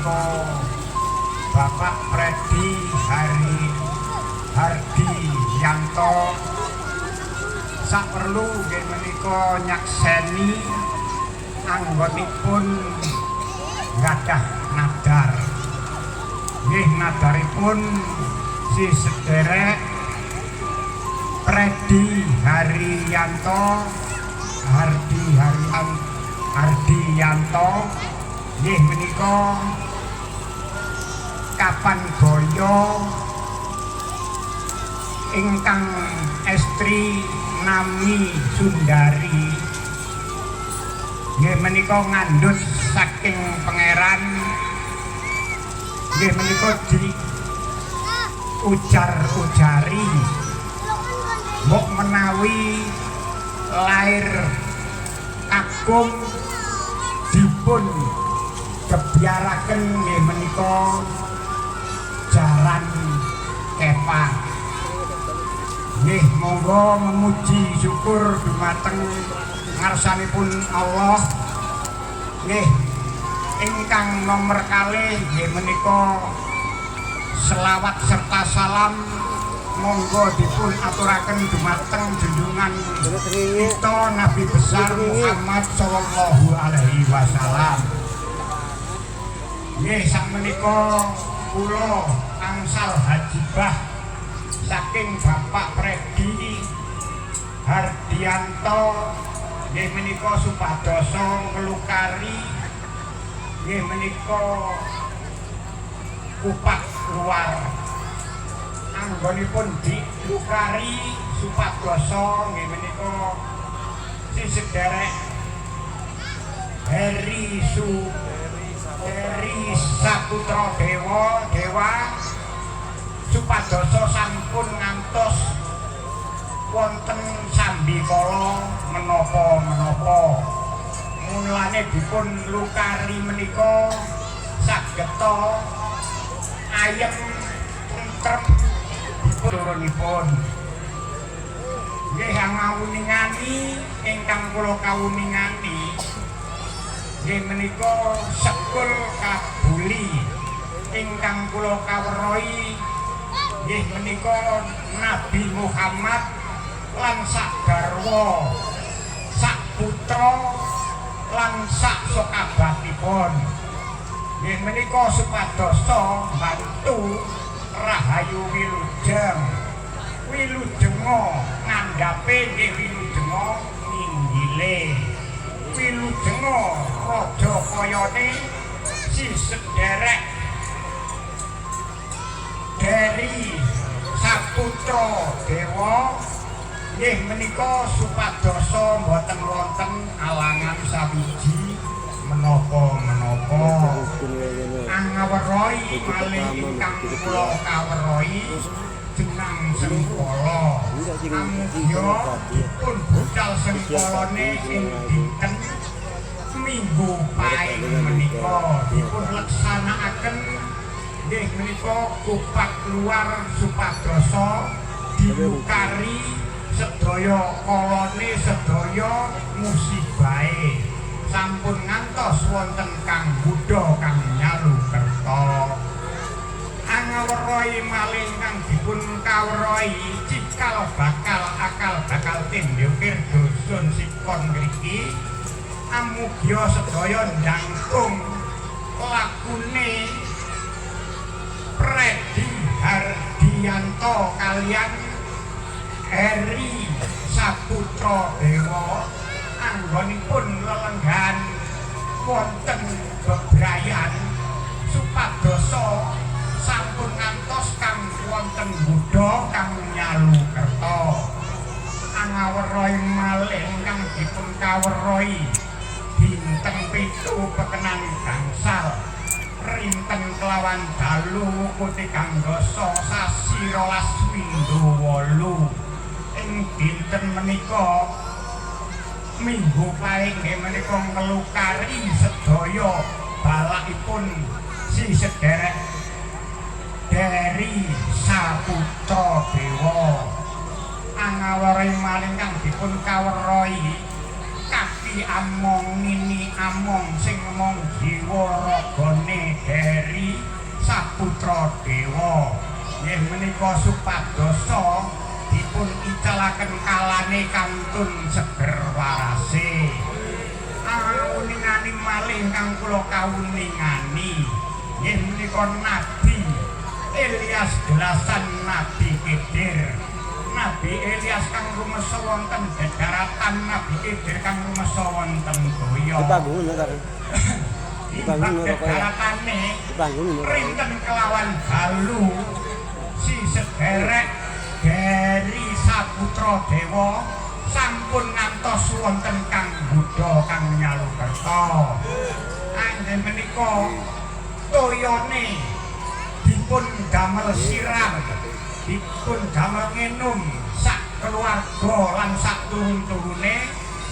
menika Bapak Freddy Hardiyanto saperlu nggih menika nyakseni anggonipun gadah nadar. Nggih nadaripun si sederek Freddy Hardiyanto nggih menika kapan goyo ingkang estri nami Sundari nggih menika ngandhut saking pangeran nggih menika di ujar-ujari mbok menawi lair kakung dipun kebiaraken nggih menika jaran kepang nggih monggo memuji syukur dumateng ngarsanipun Allah nggih ingkang nomor kalih nggih menika selawat serta salam monggo dipun aturaken dumateng junjungan kita Nabi besar Muhammad sallallahu alaihi wasallam. Nggih sakmenika kula angsal hajibah saking Bapak Freddy Hardiyanto nggih menika supadoso ngelukari nggih menika kupat luar anggonipun dilukari supadoso nggih menika si sederek Heri Saputra Dewa supadoso sampun ngantos wonten sambikala menapa mulane dipun lukari menika sageta ayem tentrem turunipun nggih ngawuningani ingkang kula kawuningani nggih menika sekul kabuli ingkang kula kawerohi nggih menika Nabi Muhammad lan sak garwa sak putra lan sak sokabatipun nggih menika supadoso bantu Rahayu Wilujenga ngandhape nggih Wilujenga ninggile Wilujenga raja kayane si sederek dari Saputra Dewa nggih menika supadoso mboten wonten alangan sawiji menapa angawerohi malih ingkang kula kawerohi jeneng Sengkala amudya dipun budal sengkalane ing dinten Minggu Pahing menika dipun leksanakaken nggih menika kupat luar supadoso dilukari sedaya kalane sedaya musibahe sampun ngantos wonten kang Buddha kang nyalu kerta angawerohi malih kang dipun kawerohi cikal bakal tindukir dusun sikon ngriki amugya sedaya ndangkung lakune Freddy Hardiyanto kalian Heri Saputra Dewa anggonipun lelenggan wonten bebrayan supadoso sampun ngantos kang wonten Buddha kang nyalu kerta angawerohi malih kang dipun kawerohi dinten 7 pekenan gangsal rinten kelawan dalu kuti kanggasa sasi 12 Minggu 8 ing dinten menika Minggu Pahing nggih menika ngelukari sedaya balakipun si sederek dari Saputra Dewa angawerohi malih kang dipun kawerohi kaki among nini among sing mong jiwa ragane Saputra Dewa nggih menika supadosa dipun icalaken kalane kantun seger warase awuningani malih kang kula kawuningani nggih menika Nabi Ilyas gelasan Nabi Khidir Nabi Ilyas kang rumesa wonten dedaratan Nabi Khidir kang rumesa wonten toya dedaratane rinten kelawan Galuh si sederek dari Saputra Dewa sampun ngantos wonten kang Buddha kang nyalukerta anggen menika toyane dipun damel siram dipun damel nginum sak keluarga lan sak turun-turune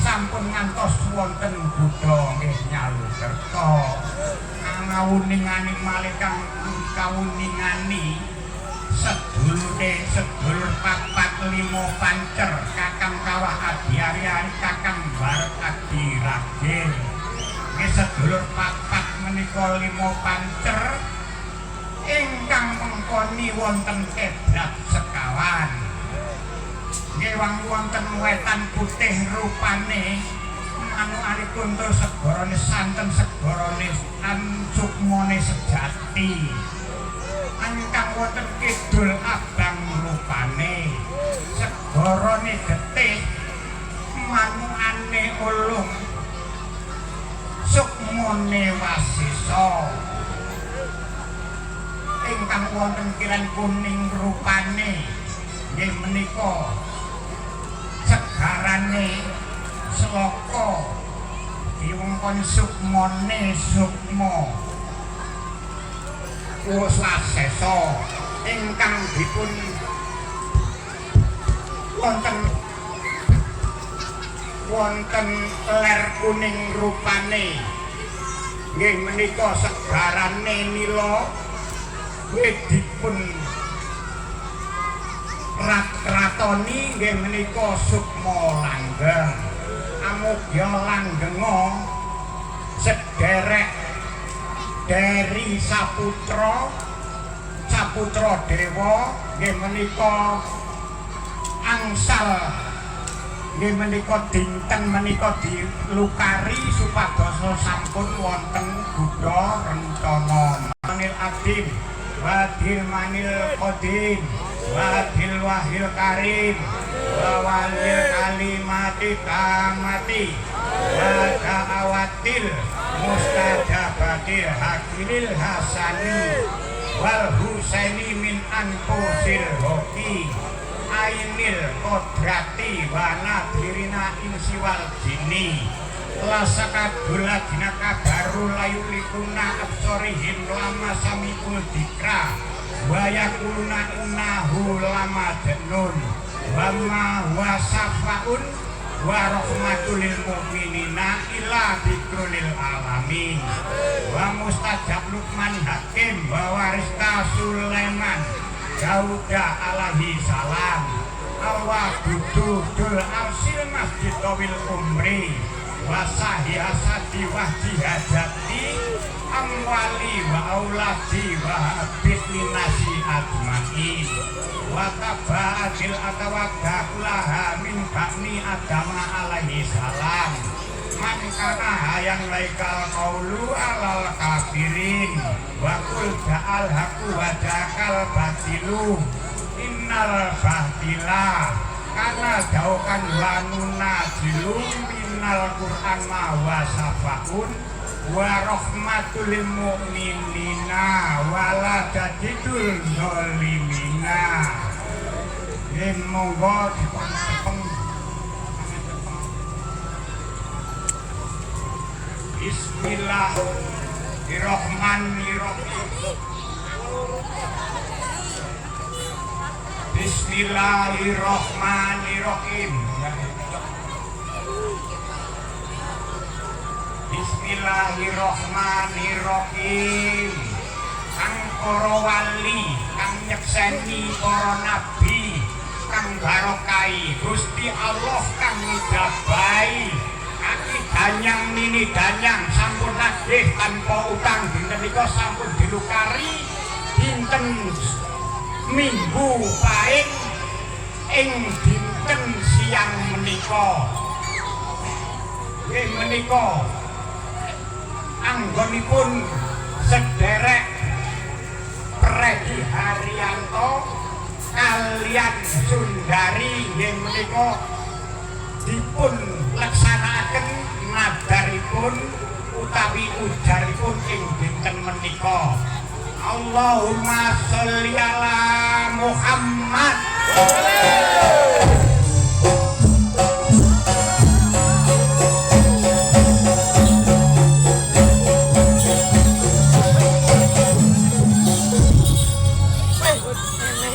sampun ngantos wonten Buddha nggih nyalukerta ngawuningani malih kang kawuningani sedulur papat limo pancer kakang kawah adiarian kakang baret adiragil nggih sedulur papat menika limo pancer ingkang mengkoni wonten keblat sekawan nggih wonten wetan putih rupane manukipun tur segarane santen segarane sukmane sejati ingkang wonten kidul abang rupane segarane getih manukane ulung sukmane wasisa ingkang wonten kiran kuning rupane nggih menika segarane sloka diwongkon sukmane sukma wasesa ingkang dipun wonten ler kuning rupane nggih menika segarane nila dipun ratoni nggih menika sukma langgeng amugya langgenga sederek dari Saputra Dewa nggih menika angsal nggih menika dinten menika dilukari supados sampun wonten Buddha rencana manil adim wadil manil qadim wadil wahil karim wawalil kalimati tamati wada awatil mustajabatil hakilil hasani wal husaini min anfusil hoki ainil kodrati wana dirina insiwal jini lasakadula dina kabaru layulikuna absorihim lama samikul dikra wayakuluna innahu lama jenun wama wasafaun wa rahmatul lil mu'minina ila dzikril alamin wa mustajab Luqman Hakim wa warista Sulaiman Dauda alaihi salam awadudul arsil masjid tawil umri wa sahihasati wa jihadati amwali wa auladi wa habib linasi ajmain wa taba'atil atawakulaha min bakni adama alaihi salam man kana hayang laikal qaulu alal kafirin wa qul ja'al haqu wa jakal batilu innal batila kana jauhkan wanuna jilu minal Qur'an ma wa safaun wa rahmatul lil mu'minina wala tadidul zalimina monggo dipun Bismillahirrahmanirrahim Bismillahirrahmanirrahim Bismillahirrahmanirrahim kang para wali kang nyekseni para nabi kang barokai Gusti Allah kang ngijabahi kaki danyang nini danyang sampun nagih tanpa utang dinten nika sampun dilukari Minggu Pahing ing dinten siang menika. Nggih menika anggonipun sederek Predi Haryanto kalian Sundari nggih menika dipun laksanakaken nadaripun utawi ujaripun ing dinten menika. Allahumma sholli ala Muhammad.